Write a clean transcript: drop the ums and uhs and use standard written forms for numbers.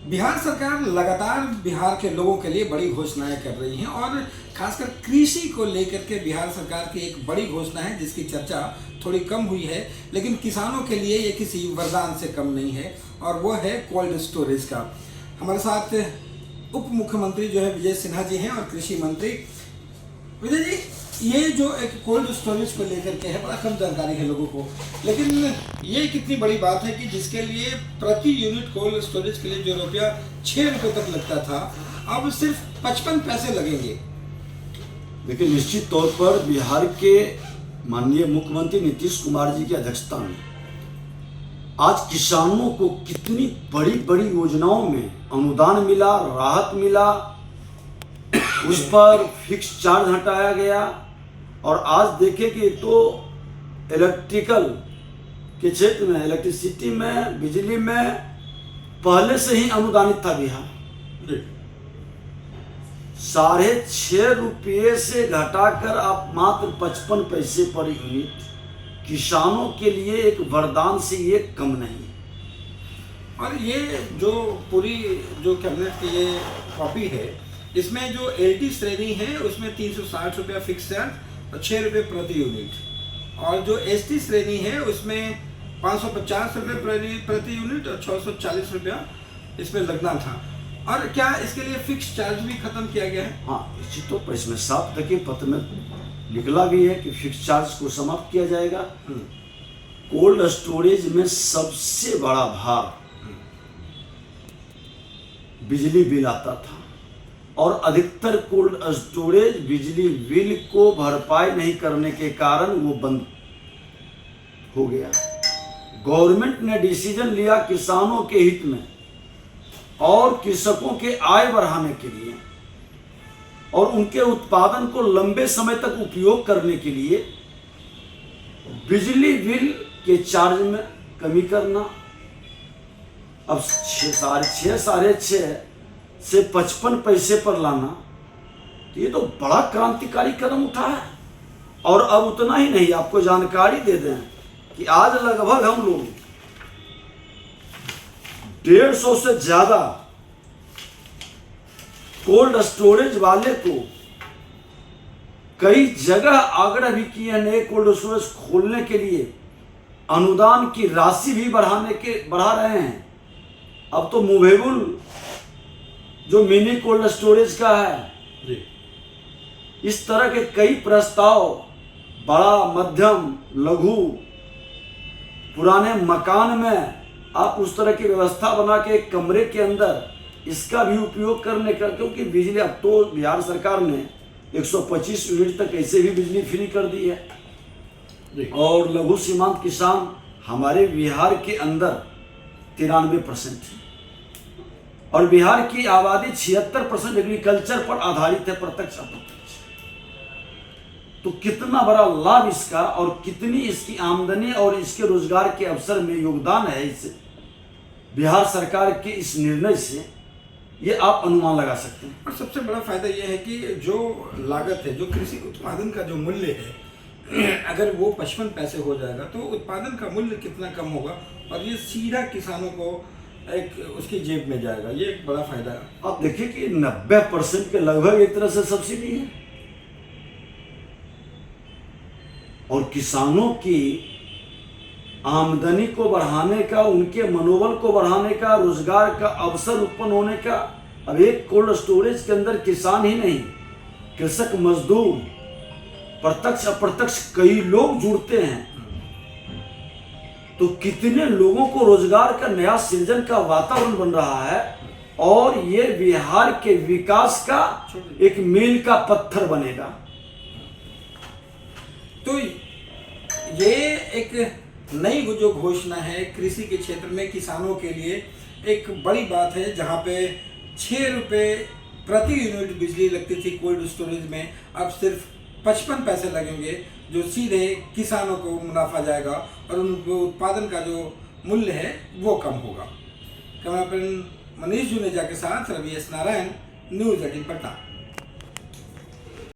बिहार सरकार लगातार बिहार के लोगों के लिए बड़ी घोषणाएं कर रही है और खासकर कृषि को लेकर के बिहार सरकार की एक बड़ी घोषणा है जिसकी चर्चा थोड़ी कम हुई है, लेकिन किसानों के लिए ये किसी वरदान से कम नहीं है और वो है कोल्ड स्टोरेज का। हमारे साथ उप मुख्यमंत्री जो है विजय सिन्हा जी हैं और कृषि मंत्री। विजय जी, ये जो एक कोल्ड स्टोरेज को लेकर के है, बड़ा कम जानकारी है लोगों को, लेकिन ये कितनी बड़ी बात है कि जिसके लिए प्रति यूनिट कोल्ड स्टोरेज के लिए जो रुपया 6 रुपये तक लगता था, अब सिर्फ 55 पैसे लगेंगे। देखिए, निश्चित तौर पर बिहार के माननीय मुख्यमंत्री नीतीश कुमार जी की अध्यक्षता में आज किसानों को कितनी बड़ी बड़ी योजनाओं में अनुदान मिला, राहत मिला, उस पर फिक्स चार्ज हटाया गया। और आज देखें कि तो इलेक्ट्रिकल के क्षेत्र में, इलेक्ट्रिसिटी में, बिजली में पहले से ही अनुदानित था बिहार। 6.5 रुपये से घटाकर आप मात्र 55 पैसे पर यूनिट, किसानों के लिए एक वरदान से ये कम नहीं। और ये जो पूरी जो कैबिनेट की ये कॉपी है, इसमें जो LT श्रेणी है उसमें 360 रुपया फिक्स चार्ज और 6 रुपये प्रति यूनिट, और जो ST श्रेणी है उसमें 550 रुपये प्रति यूनिट और 640 रुपया इसमें लगना था। और क्या इसके लिए फिक्स चार्ज भी खत्म किया गया है? हाँ, निश्चित तौर पर इसमें साफ देखिए पत्र में निकला भी है कि फिक्स चार्ज को समाप्त किया जाएगा। कोल्ड स्टोरेज में सबसे बड़ा भार बिजली बिल आता था और अधिकतर कोल्ड स्टोरेज बिजली बिल को भरपाई नहीं करने के कारण वो बंद हो गया। गवर्नमेंट ने डिसीजन लिया किसानों के हित में और कृषकों के आय बढ़ाने के लिए और उनके उत्पादन को लंबे समय तक उपयोग करने के लिए बिजली बिल के चार्ज में कमी करना। अब 6.5 से 55 पैसे पर लाना, तो ये तो बड़ा क्रांतिकारी कदम उठा है। और अब उतना ही नहीं, आपको जानकारी दे दें कि आज लगभग हम लोग 150 से ज्यादा कोल्ड स्टोरेज वाले को कई जगह आग्रह भी किए नए कोल्ड स्टोरेज खोलने के लिए, अनुदान की राशि भी बढ़ा रहे हैं। अब तो मूवेबल जो मिनी कोल्ड स्टोरेज का है, इस तरह के कई प्रस्ताव बड़ा, मध्यम, लघु, पुराने मकान में आप उस तरह की व्यवस्था बना के एक कमरे के अंदर इसका भी उपयोग करने का, क्योंकि बिजली अब तो बिहार सरकार ने 125 यूनिट तक ऐसे भी बिजली फ्री कर दी है। और लघु सीमांत किसान हमारे बिहार के अंदर 93% है और बिहार की आबादी 76% एग्रीकल्चर पर आधारित है, प्रत्यक्ष अप्रत्यक्ष। तो कितना बड़ा लाभ इसका और कितनी इसकी आमदनी और इसके रोजगार के अवसर में योगदान है इस बिहार सरकार के इस निर्णय से, ये आप अनुमान लगा सकते हैं। और सबसे बड़ा फायदा यह है कि जो लागत है, जो कृषि उत्पादन का जो मूल्य है, अगर वो 55 पैसे हो जाएगा तो उत्पादन का मूल्य कितना कम होगा और ये सीधा किसानों को एक उसकी जेब में जाएगा। ये एक बड़ा फायदा है। आप देखिए कि 90% के लगभग एक तरह से सब्सिडी है और किसानों की आमदनी को बढ़ाने का, उनके मनोबल को बढ़ाने का, रोजगार का अवसर उत्पन्न होने का। अब एक कोल्ड स्टोरेज के अंदर किसान ही नहीं, कृषक, मजदूर, प्रत्यक्ष अप्रत्यक्ष कई लोग जुड़ते हैं, तो कितने लोगों को रोजगार का नया सृजन का वातावरण बन रहा है और ये बिहार के विकास का एक मील का पत्थर बनेगा। तो ये एक नई जो घोषणा है कृषि के क्षेत्र में किसानों के लिए एक बड़ी बात है, जहां पे 6 रुपये प्रति यूनिट बिजली लगती थी कोल्ड स्टोरेज में, अब सिर्फ 55 पैसे लगेंगे, जो सीधे किसानों को मुनाफा जाएगा और उनको उत्पादन का जो मूल्य है वो कम होगा। कैमरा पर्सन मनीष जुनेजा के साथ रवि एस नारायण, न्यूज़ 18 पटना।